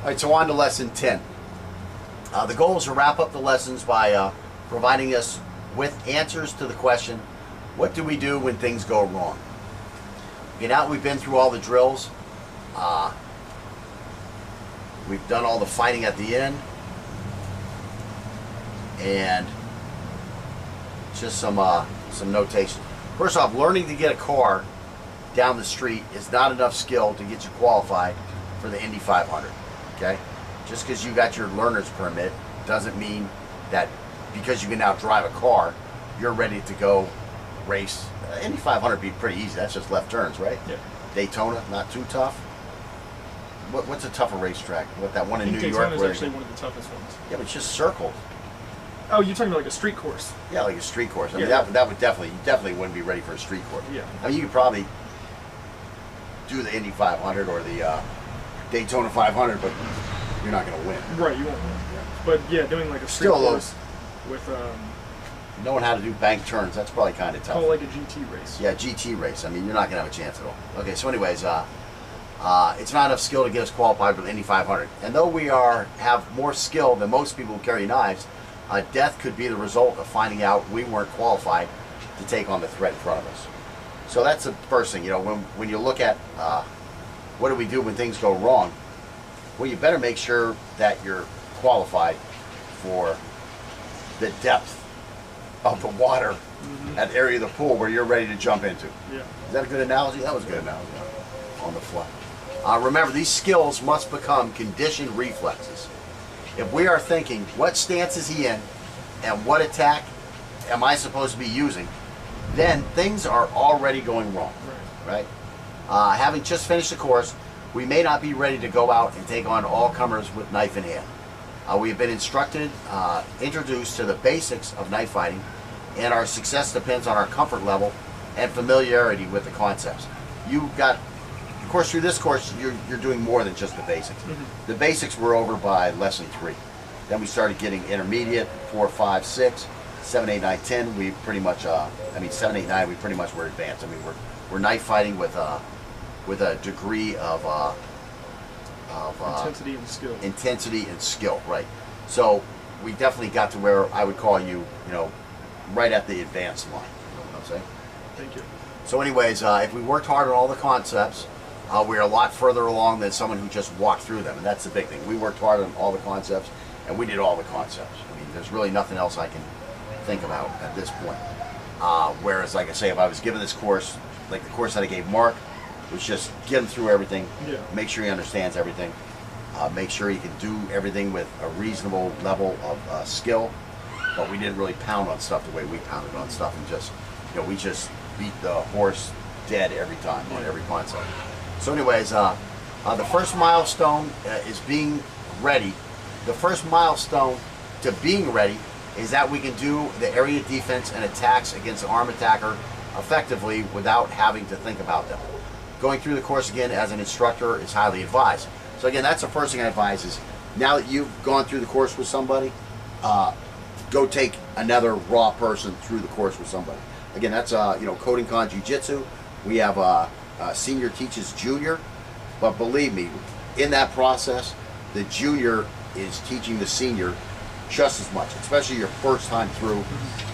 All right, so on to lesson 10. The goal is to wrap up the lessons by providing us with answers to the question, what do we do when things go wrong? Okay, now that we've been through all the drills, we've done all the fighting at the end, and just some notation. First off, learning to get a car down the street is not enough skill to get you qualified for the Indy 500. Okay, just because you got your learner's permit doesn't mean that because you can now drive a car, you're ready to go race. Indy 500 would be pretty easy. That's just left turns, right? Yeah. Daytona, not too tough. What's a tougher racetrack? What, that one in New York? Daytona is actually one of the toughest ones. Yeah, but it's just circles. Oh, you're talking about like a street course? Yeah, like a street course. I mean, Yeah. that would definitely, you definitely wouldn't be ready for a street course. Yeah. I mean, you could probably do the Indy 500 or the Daytona 500, but you're not going to win. Right, you won't win. Yeah. But yeah, doing like a street Still course with knowing how to do bank turns, that's probably kind of tough. call it like a GT race. Yeah, GT race. I mean, you're not going to have a chance at all. Okay, so anyways, it's not enough skill to get us qualified for the Indy 500. And though we have more skill than most people who carry knives, death could be the result of finding out we weren't qualified to take on the threat in front of us. So that's the first thing. You know, when you look at what do we do when things go wrong, well, you better make sure that you're qualified for the depth of the water at the area of the pool where you're ready to jump into. Yeah. Is that a good analogy? That was a good analogy. On the fly. Remember, these skills must become conditioned reflexes. If we are thinking, what stance is he in and what attack am I supposed to be using, then things are already going wrong. Right? Having just finished the course, we may not be ready to go out and take on all comers with knife in hand. We have been introduced to the basics of knife fighting, and our success depends on our comfort level and familiarity with the concepts. Of course, through this course, you're doing more than just the basics. Mm-hmm. The basics were over by lesson 3. Then we started getting intermediate, 4, 5, 6, 7, 8, 9, 10. We pretty much, 7, 8, 9, we pretty much were advanced. I mean, we're knife fighting with a degree of intensity and skill. Intensity and skill, right. So we definitely got to where I would call you, right at the advanced line. You know what I'm saying? Thank you. So anyways, if we worked hard on all the concepts, we're a lot further along than someone who just walked through them, and that's the big thing. We worked hard on all the concepts, and we did all the concepts. I mean, there's really nothing else I can think about at this point. Whereas, like I say, if I was given this course, like the course that I gave Mark, was just get him through everything, make sure he understands everything, make sure he can do everything with a reasonable level of skill, but we didn't really pound on stuff the way we pounded on stuff, and just, we just beat the horse dead every time on every concept. So anyways, the first milestone is being ready. The first milestone to being ready is that we can do the area defense and attacks against the arm attacker effectively without having to think about them. Going through the course again as an instructor is highly advised. So again, that's the first thing I advise is, now that you've gone through the course with somebody, go take another raw person through the course with somebody. Again, that's Kodokan Jiu-Jitsu. We have senior teaches junior, but believe me, in that process, the junior is teaching the senior just as much, especially your first time through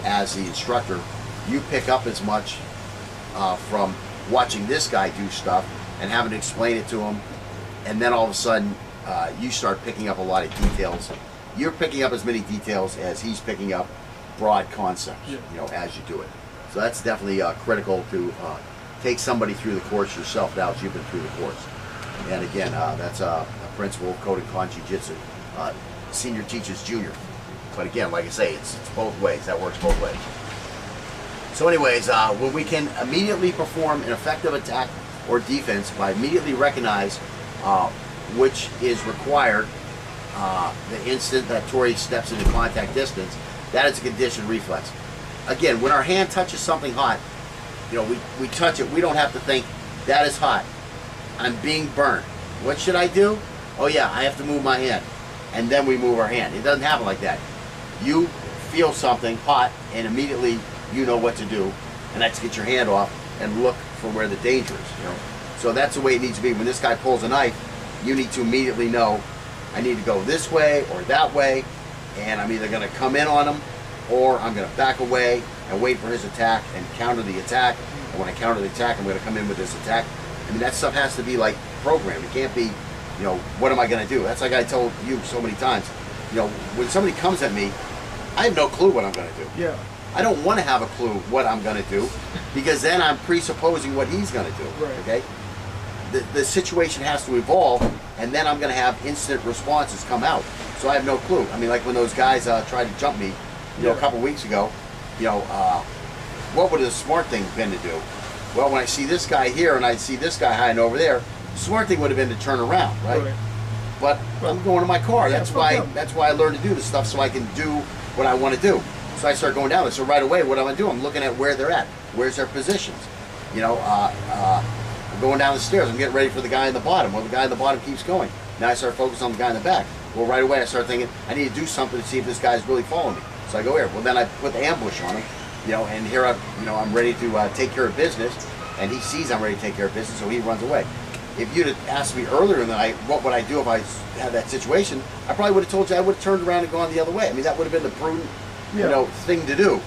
as the instructor. You pick up as much from watching this guy do stuff and having to explain it to him, and then all of a sudden you start picking up a lot of details. You're picking up as many details as he's picking up broad concepts, as you do it. So that's definitely critical to take somebody through the course yourself now that you've been through the course. And again, that's a principle of Kodokan Jiu-Jitsu. Senior teaches junior. But again, like I say, it's both ways. That works both ways. So anyways, when we can immediately perform an effective attack or defense by immediately recognize which is required the instant that Tori steps into contact distance, that is a conditioned reflex. Again, when our hand touches something hot, we touch it, we don't have to think, that is hot. I'm being burned. What should I do? Oh yeah, I have to move my hand. And then we move our hand. It doesn't happen like that. You feel something hot and immediately you know what to do, and that's get your hand off and look for where the danger is. So that's the way it needs to be. When this guy pulls a knife, you need to immediately know I need to go this way or that way, and I'm either going to come in on him or I'm going to back away and wait for his attack and counter the attack. And when I counter the attack, I'm going to come in with this attack. I mean, that stuff has to be like programmed. It can't be, you know, what am I going to do? That's like I told you so many times. You know, when somebody comes at me, I have no clue what I'm going to do. Yeah. I don't want to have a clue what I'm going to do, because then I'm presupposing what he's going to do. Right. Okay? The situation has to evolve, and then I'm going to have instant responses come out. So I have no clue. I mean, like when those guys tried to jump me, you know, a couple weeks ago, you know, what would a smart thing been to do? Well, when I see this guy here and I see this guy hiding over there, the smart thing would have been to turn around, right? But I'm going to my car. Yeah, That's why I learned to do this stuff, so I can do what I want to do. So I start going down there. So right away, what am I doing? I'm looking at where they're at. Where's their positions? You know, I'm going down the stairs. I'm getting ready for the guy in the bottom. Well, the guy in the bottom keeps going. Now I start focusing on the guy in the back. Well, right away I start thinking, I need to do something to see if this guy's really following me. So I go here. Well, then I put the ambush on him, you know, and here I'm ready to take care of business, and he sees I'm ready to take care of business, so he runs away. If you'd have asked me earlier in the night what would I do if I had that situation, I probably would have told you I would have turned around and gone the other way. I mean, that would have been the prudent, you know, thing to do.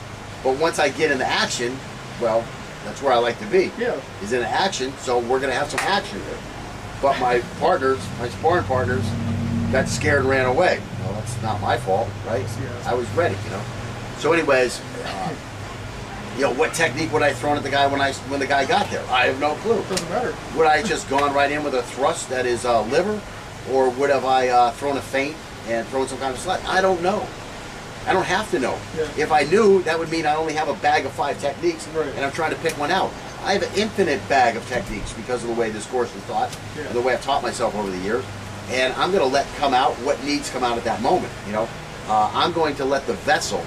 But once I get into action, well, that's where I like to be. Yeah. Is in action, so we're going to have some action here. But my partners, my sparring partners, got scared and ran away. Well, that's not my fault, right? Yeah. I was ready, you know. So, anyways, you know, what technique would I have thrown at the guy when the guy got there? I have no clue. Doesn't matter. Would I just gone right in with a thrust that is liver, or would have I thrown a feint and thrown some kind of slap? I don't know. I don't have to know. Yeah. If I knew, that would mean I only have a bag of 5 techniques, Right. and I'm trying to pick one out. I have an infinite bag of techniques because of the way this course is taught, Yeah. and the way I've taught myself over the years. And I'm going to let come out what needs to come out at that moment. You know, I'm going to let the vessel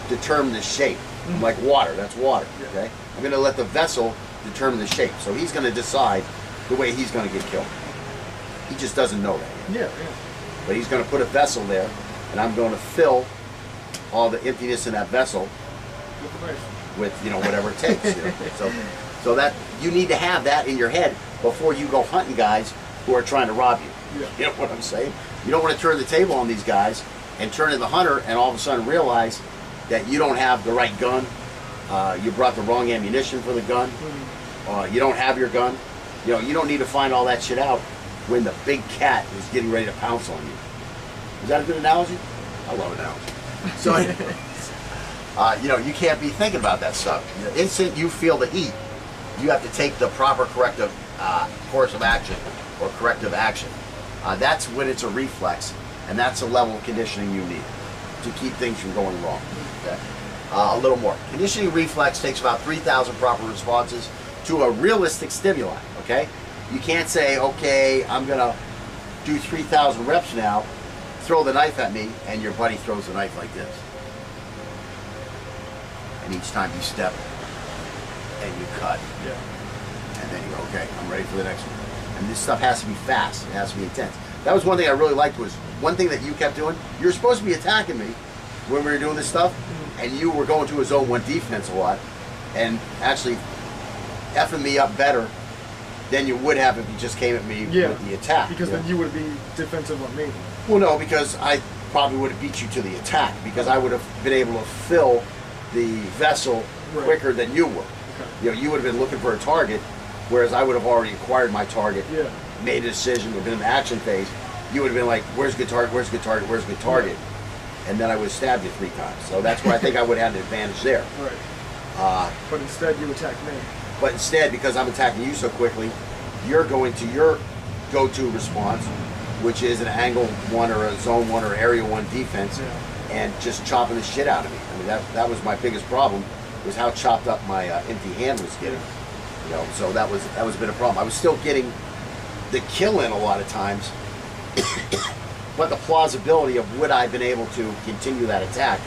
determine the shape. Like water, that's water. Yeah. Okay, I'm going to let the vessel determine the shape. So he's going to decide the way he's going to get killed. He just doesn't know that yet. Yeah. Yeah. But he's going to put a vessel there, and I'm going to fill all the emptiness in that vessel With the knife. with, you know, whatever it takes. You know? So that you need to have that in your head before you go hunting guys who are trying to rob you. Yeah. You know what I'm saying? You don't want to turn the table on these guys and turn in the hunter and all of a sudden realize that you don't have the right gun, you brought the wrong ammunition for the gun, you don't have your gun. You know, you don't need to find all that shit out when the big cat is getting ready to pounce on you. Is that a good analogy? I love analogy. So, you know, you can't be thinking about that stuff. The instant you feel the heat, you have to take the proper corrective course of action or corrective action. That's when it's a reflex, and that's the level of conditioning you need to keep things from going wrong. Okay? A little more. Conditioning reflex takes about 3,000 proper responses to a realistic stimuli. Okay? You can't say, okay, I'm going to do 3,000 reps now, throw the knife at me, and your buddy throws the knife like this. And each time you step and you cut, Yeah. and then you go, okay, I'm ready for the next one. And this stuff has to be fast. It has to be intense. That was one thing I really liked, was one thing that you kept doing. You're supposed to be attacking me when we were doing this stuff, and you were going to a zone 1 defense a lot, and actually effing me up better than you would have if you just came at me with the attack. Because then you would be defensive on me. Well, no, because I probably would have beat you to the attack, because I would have been able to fill the vessel quicker than you were. Okay. You know, you would have been looking for a target, whereas I would have already acquired my target, Yeah. made a decision, been in the action phase. You would have been like, where's a good target, where's a good target, where's a good target? And then I would have stabbed you 3 times. So that's where I think I would have had an advantage there. Right. But instead you attack me. But instead, because I'm attacking you so quickly, you're going to your go-to response, which is an angle 1 or a zone 1 or area 1 defense, and just chopping the shit out of me. I mean, that was my biggest problem, was how chopped up my empty hand was getting. You know, so that was a bit of a problem. I was still getting the kill in a lot of times, but the plausibility of would I have been able to continue that attack,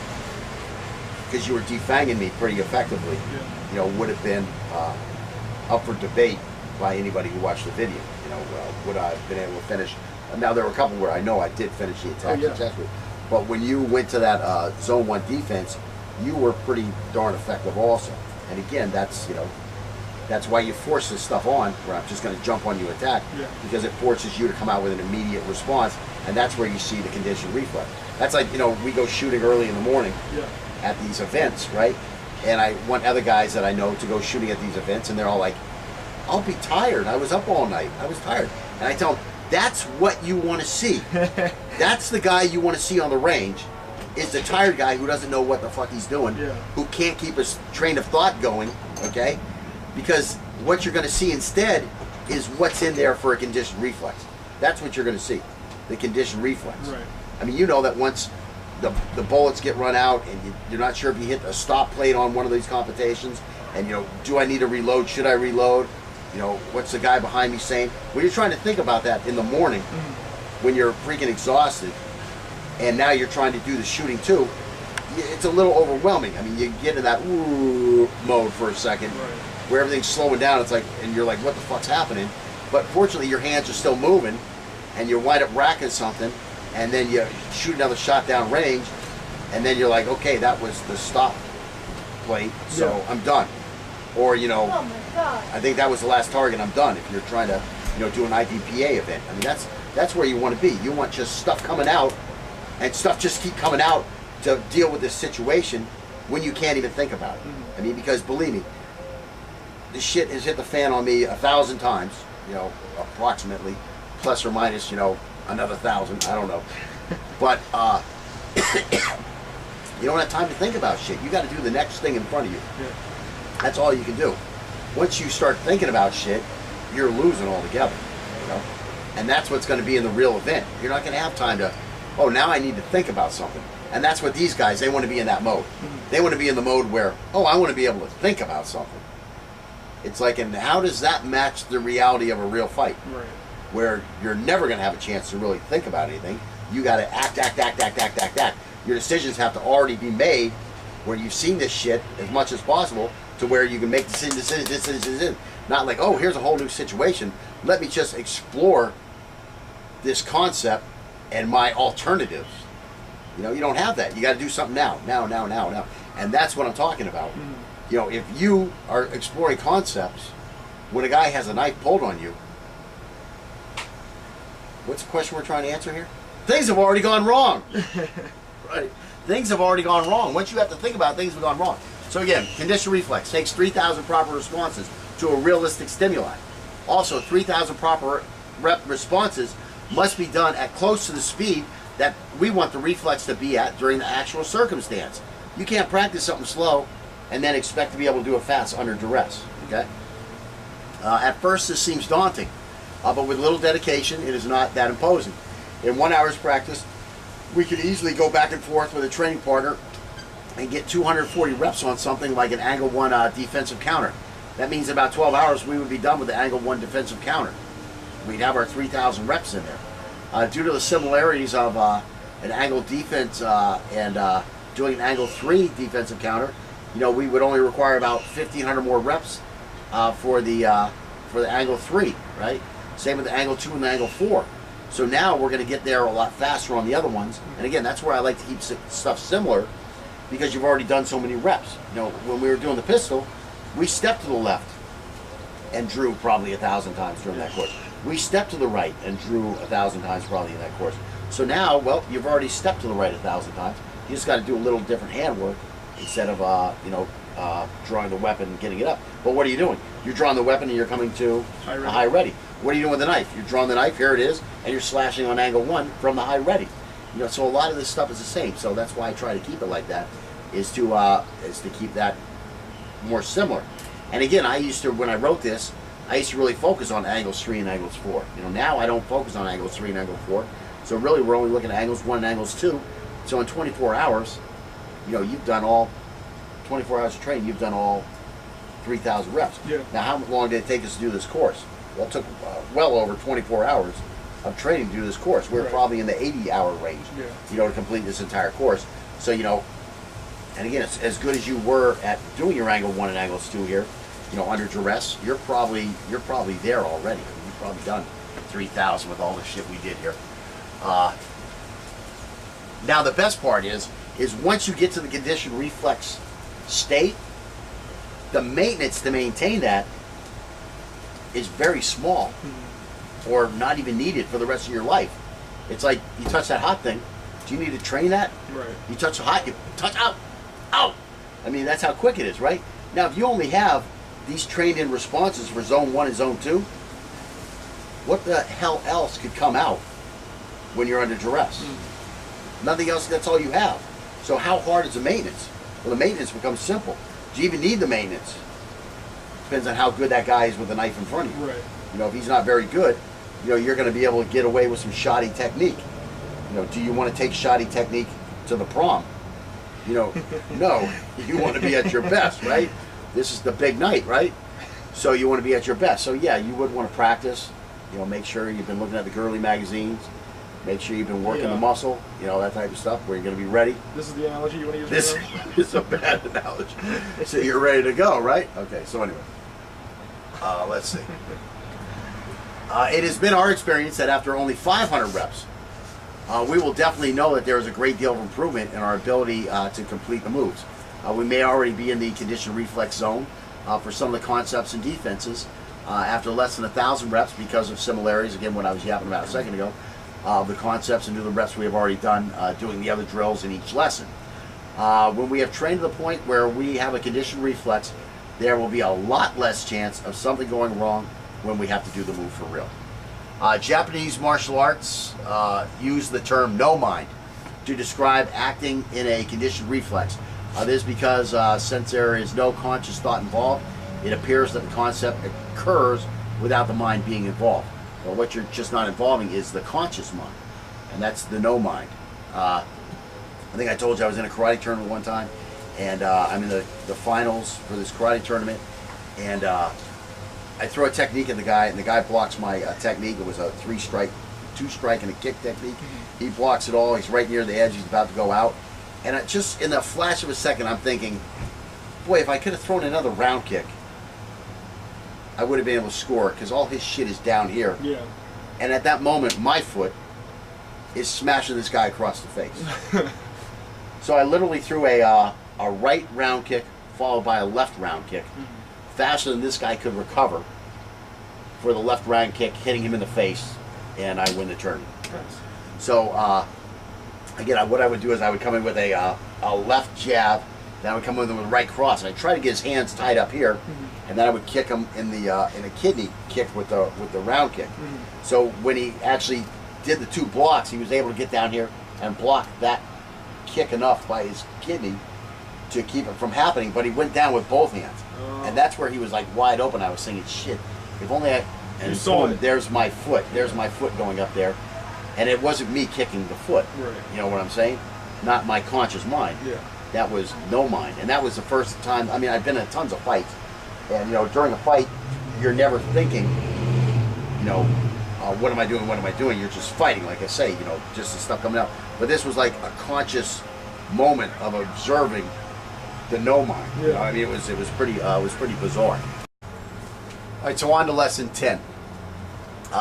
because you were defanging me pretty effectively, you know, would have been up for debate by anybody who watched the video. You know, would I have been able to finish? Now there were a couple where I know I did finish the attack successfully, but when you went to that zone 1 defense, you were pretty darn effective also. And again, that's, you know, That's why you force this stuff on, where I'm just going to jump on you attack, Yeah. because it forces you to come out with an immediate response, and that's where you see the conditioned reflex. That's like, you know, we go shooting early in the morning Yeah. at these events, right? And I want other guys that I know to go shooting at these events, and they're all like, I'll be tired. I was up all night. I was tired. And I tell them, that's what you want to see. That's the guy you want to see on the range, is the tired guy who doesn't know what the fuck he's doing, Yeah. who can't keep his train of thought going, okay? Because what you're going to see instead is what's in there for a conditioned reflex. That's what you're going to see, the conditioned reflex. Right. I mean, you know that once the bullets get run out and you're not sure if you hit a stop plate on one of these competitions, and you know, do I need to reload? Should I reload? You know, what's the guy behind me saying? When you're trying to think about that in the morning, when you're freaking exhausted, and now you're trying to do the shooting too, it's a little overwhelming. I mean, you get in that ooh mode for a second, Right. where everything's slowing down. It's like, and you're like, what the fuck's happening? But fortunately, your hands are still moving, and you wind up racking something, and then you shoot another shot down range, and then you're like, okay, that was the stop plate, so Yeah. I'm done. Or, you know, Oh my god. I think that was the last target, I'm done. If you're trying to, you know, do an IDPA event, I mean, that's where you want to be. You want just stuff coming out, and stuff just keep coming out to deal with this situation when you can't even think about it. I mean, because believe me, this shit has hit the fan on me 1,000 times, you know, approximately, plus or minus, you know, another 1,000, I don't know. But you don't have time to think about shit. You got to do the next thing in front of you. Yeah. That's all you can do. Once you start thinking about shit, you're losing altogether, you know? And that's what's going to be in the real event. You're not going to have time to, oh, now I need to think about something. And that's what these guys, they want to be in that mode. They want to be in the mode where, oh, I want to be able to think about something. It's like, and how does that match the reality of a real fight? Right. Where you're never going to have a chance to really think about anything. You got to act. Your decisions have to already be made where you've seen this shit as much as possible to where you can make decisions. Not like, oh, here's a whole new situation. Let me just explore this concept and my alternatives. You know, you don't have that. You got to do something now. And that's what I'm talking about. You know, if you are exploring concepts when a guy has a knife pulled on you, what's the question we're trying to answer here? Things have already gone wrong. Right. Things have already gone wrong. Once you have to think about it, things have gone wrong. So again, conditioned reflex takes 3,000 proper responses to a realistic stimuli. Also, 3,000 proper responses must be done at close to the speed that we want the reflex to be at during the actual circumstance. You can't practice something slow and then expect to be able to do it fast under duress. Okay. At first, this seems daunting, but with little dedication, it is not that imposing. In 1 hour's practice, we could easily go back and forth with a training partner and get 240 reps on something like an angle 1 defensive counter. That means in about 12 hours we would be done with the angle 1 defensive counter. We'd have our 3,000 reps in there. Due to the similarities of an angle defense and doing an angle 3 defensive counter, you know, we would only require about 1,500 more reps for the angle 3, right? Same with the angle 2 and the angle 4. So now we're going to get there a lot faster on the other ones. And again, that's where I like to keep stuff similar, because you've already done so many reps. You know, when we were doing the pistol, we stepped to the left and drew probably 1,000 times during that course. We stepped to the right and drew 1,000 times probably in that course. So now, well, you've already stepped to the right 1,000 times. You just got to do a little different handwork instead of, drawing the weapon and getting it up. But what are you doing? You're drawing the weapon and you're coming to a high ready. What are you doing with the knife? You're drawing the knife, here it is, and you're slashing on angle 1 from the high ready. You know, so a lot of this stuff is the same. So that's why I try to keep it like that, is to keep that more similar. And again, when I wrote this, I used to really focus on angles 3 and angles 4. You know, now I don't focus on angles 3 and angle 4. So really, we're only looking at angles 1 and angles 2. So in 24 hours, you know, you've done all 24 hours of training. You've done all 3,000 reps. Yeah. Now, how long did it take us to do this course? Well, it took well over 24 hours of training to do this course. We're Right. probably in the 80-hour range, Yeah. you know, to complete this entire course. So, you know, and again, it's as good as you were at doing your angle 1 and angles 2 here, you know, under duress, you're probably there already. You've probably done 3,000 with all the shit we did here. Now, the best part is once you get to the conditioned reflex state, the maintenance to maintain that is very small or not even needed for the rest of your life. It's like you touch that hot thing. Do you need to train that? Right. You touch the hot, you touch out. Out! I mean, that's how quick it is, right? Now, if you only have these trained-in responses for zone 1 and zone 2, what the hell else could come out when you're under duress? Nothing else, that's all you have. So how hard is the maintenance? Well, the maintenance becomes simple. Do you even need the maintenance? Depends on how good that guy is with the knife in front of you. Right. You know, if he's not very good, you know, you're going to be able to get away with some shoddy technique. You know, do you want to take shoddy technique to the prom? You know, no. You want to be at your best, right? This is the big night, right? So you want to be at your best. So yeah, you would want to practice. You know, make sure you've been looking at the girly magazines. Make sure you've been working the muscle. You know, that type of stuff. Where you're going to be ready. This is the analogy you want to use. This is a bad analogy. So you're ready to go, right? Okay. So anyway, let's see. It has been our experience that after only 500 reps, we will definitely know that there is a great deal of improvement in our ability to complete the moves. We may already be in the conditioned reflex zone for some of the concepts and defenses after less than 1,000 reps because of similarities, again, what I was yapping about a second ago, the concepts and the reps we have already done doing the other drills in each lesson. When we have trained to the point where we have a conditioned reflex, there will be a lot less chance of something going wrong when we have to do the move for real. Japanese martial arts use the term no mind to describe acting in a conditioned reflex. This is because since there is no conscious thought involved, it appears that the concept occurs without the mind being involved. Well, what you're just not involving is the conscious mind, and that's the no mind. I think I told you I was in a karate tournament one time, and I'm in the finals for this karate tournament, and I throw a technique at the guy, and the guy blocks my technique. It was a 3-strike, 2-strike, and a kick technique. He blocks it all. He's right near the edge. He's about to go out. And just in the flash of a second, I'm thinking, boy, if I could have thrown another round kick, I would have been able to score, because all his shit is down here. Yeah. And at that moment, my foot is smashing this guy across the face. So I literally threw a right round kick followed by a left round kick, faster than this guy could recover for the left round kick hitting him in the face, and I win the tournament. Nice. So again, what I would do is I would come in with a left jab, then I would come in with a right cross, and I try to get his hands tied up here, and then I would kick him in the kidney kick with the round kick. So when he actually did the 2 blocks, he was able to get down here and block that kick enough by his kidney to keep it from happening, but he went down with both hands. And that's where he was like wide open. I was thinking, shit, if only I... And you saw boom, it. there's my foot. There's my foot going up there. And it wasn't me kicking the foot. Right. You know what I'm saying? Not my conscious mind. Yeah. That was no mind. And that was the first time, I mean, I've been in tons of fights. And, you know, during a fight, you're never thinking, you know, what am I doing, what am I doing? You're just fighting, like I say, you know, just the stuff coming out. But this was like a conscious moment of observing the no mind. Yeah. You know, I mean, it was pretty bizarre. All right, so on to lesson 10.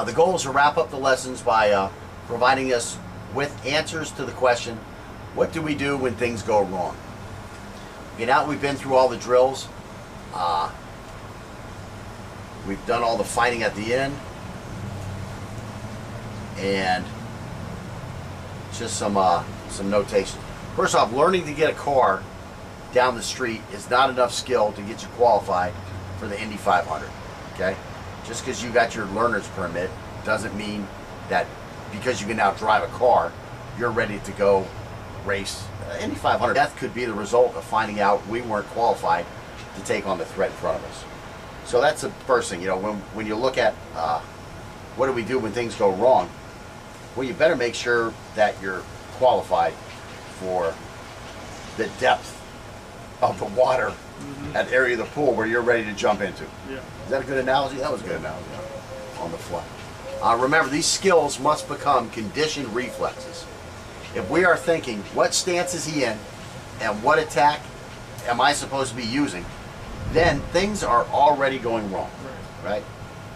The goal is to wrap up the lessons by providing us with answers to the question, what do we do when things go wrong? Okay, now that we've been through all the drills, we've done all the fighting at the end, and just some notation. First off, learning to get a car down the street is not enough skill to get you qualified for the Indy 500. Okay, just because you got your learner's permit doesn't mean that because you can now drive a car, you're ready to go race Indy 500. Death could be the result of finding out we weren't qualified to take on the threat in front of us. So that's the first thing. You know, when you look at what do we do when things go wrong, well, you better make sure that you're qualified for the depth of the water at the area of the pool where you're ready to jump into. Yeah. Is that a good analogy? That was a good analogy on the fly. Remember, these skills must become conditioned reflexes. If we are thinking, what stance is he in and what attack am I supposed to be using, then things are already going wrong, right?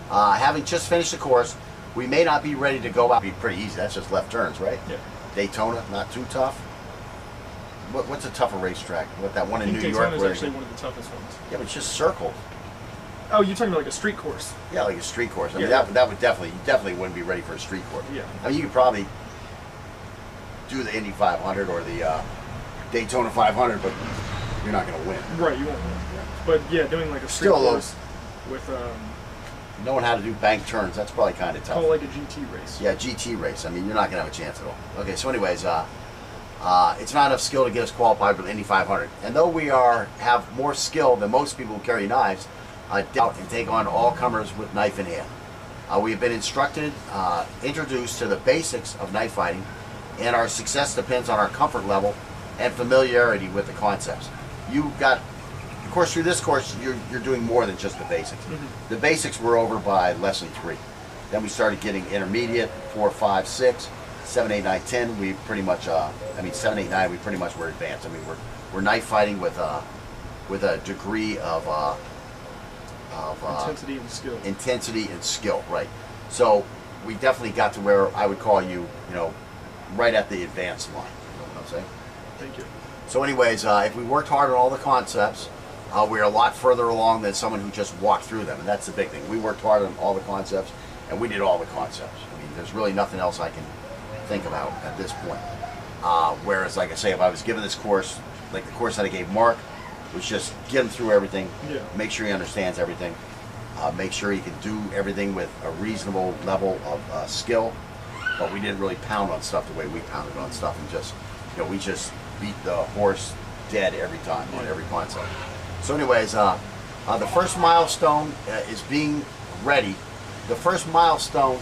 Having just finished the course, we may not be ready to go out. It'd be pretty easy. That's just left turns, right? Yeah. Daytona, not too tough. What's a tougher racetrack? What, that one in New York? Daytona is actually one of the toughest ones. Yeah, but it's just circled. Oh, you're talking about like a street course. Yeah, like a street course. I mean, Yeah. that would definitely, you definitely wouldn't be ready for a street course. Yeah. I mean, you could probably do the Indy 500 or the Daytona 500, but you're not going to win. Right, you won't win. But yeah, doing like a street Still, course with Knowing how to do bank turns, that's probably kind of tough. call it like a GT race. Yeah, GT race. I mean, you're not going to have a chance at all. Okay, so anyways, it's not enough skill to get us qualified for the Indy 500. And though we have more skill than most people who carry knives, out and take on all comers with knife in hand. We have been instructed, introduced to the basics of knife fighting, and our success depends on our comfort level and familiarity with the concepts. You got, of course, through this course, you're doing more than just the basics. Mm-hmm. The basics were over by lesson 3. Then we started getting intermediate, 4, 5, 6, 7, 8, 9, 10. We pretty much, 7, 8, 9. We pretty much were advanced. I mean, we're knife fighting with a degree of Intensity and skill. intensity and skill, right? So we definitely got to where I would call you, right at the advanced line. You know what I'm saying? Thank you. So anyways, if we worked hard on all the concepts, we're a lot further along than someone who just walked through them, and that's the big thing. We worked hard on all the concepts, and we did all the concepts. I mean, there's really nothing else I can think about at this point. Whereas, like I say, if I was given this course, like the course that I gave Mark, was just get him through everything, Yeah. make sure he understands everything, make sure he can do everything with a reasonable level of skill. But we didn't really pound on stuff the way we pounded on stuff, and just, we just beat the horse dead every time on every concept. So anyways, the first milestone is being ready. The first milestone